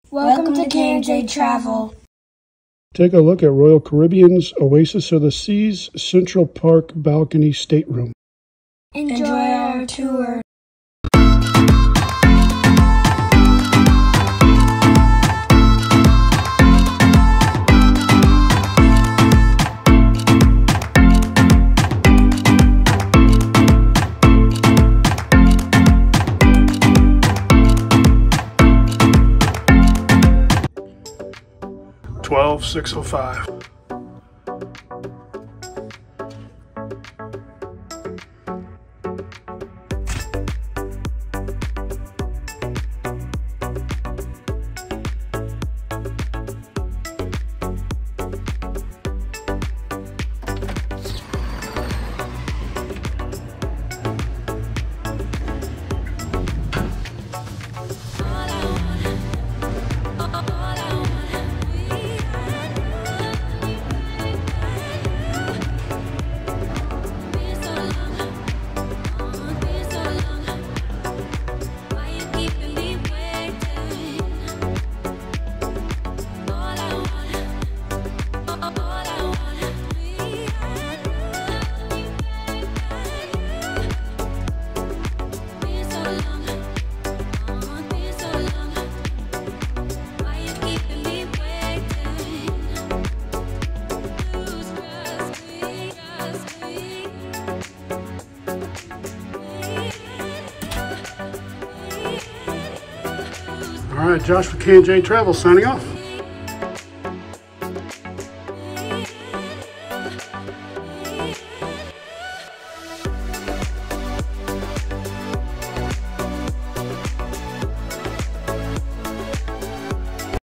Welcome to K&J Travel. Take a look at Royal Caribbean's Oasis of the Seas Central Park Balcony Stateroom. Enjoy our tour. $12,605. All right, Josh with K&J Travel signing off.